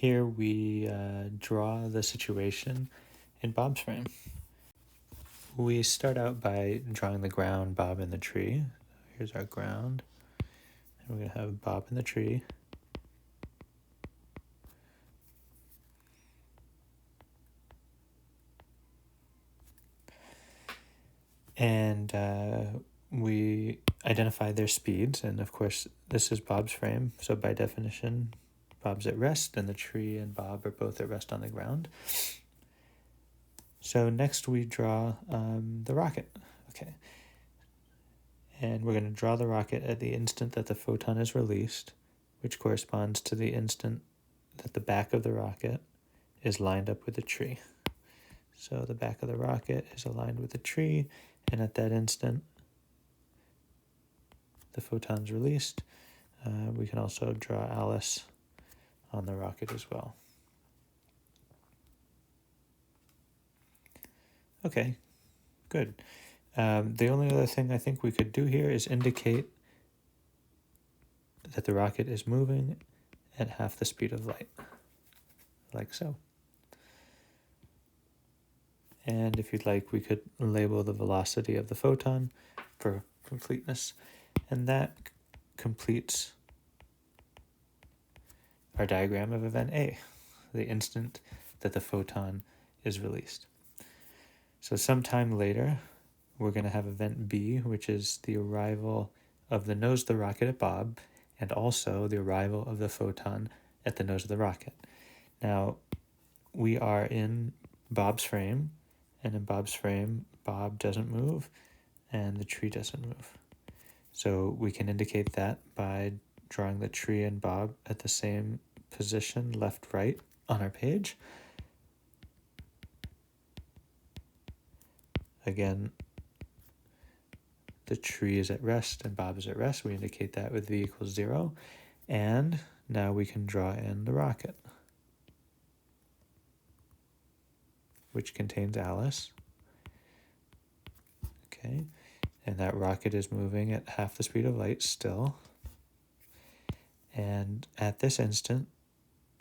Here we draw the situation in Bob's frame. We start out by drawing the ground, Bob, and the tree. Here's our ground. And we're going to have Bob in the tree. And we identify their speeds. And of course, this is Bob's frame. So by definition, Bob's at rest, and the tree and Bob are both at rest on the ground. So next we draw the rocket. Okay. And we're going to draw the rocket at the instant that the photon is released, which corresponds to the instant that the back of the rocket is lined up with the tree. So the back of the rocket is aligned with the tree, and at that instant, the photon's released. We can also draw Alice on the rocket as well. Okay, good. The only other thing I think we could do here is indicate that the rocket is moving at half the speed of light, like so. And if you'd like, we could label the velocity of the photon for completeness, and that completes our diagram of event A, the instant that the photon is released. So sometime later, we're going to have event B, which is the arrival of the nose of the rocket at Bob, and also the arrival of the photon at the nose of the rocket. Now, we are in Bob's frame, and in Bob's frame, Bob doesn't move, and the tree doesn't move. So we can indicate that by drawing the tree and Bob at the same position, left, right, on our page. Again, the tree is at rest and Bob is at rest. We indicate that with V equals 0. And now we can draw in the rocket, which contains Alice. Okay, and that rocket is moving at half the speed of light still. And at this instant,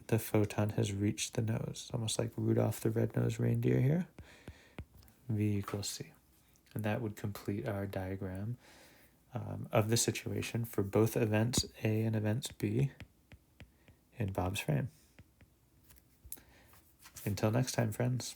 the photon has reached the nose, almost like Rudolph the Red-Nosed Reindeer here. V equals C. And that would complete our diagram of the situation for both events A and events B in Bob's frame. Until next time, friends.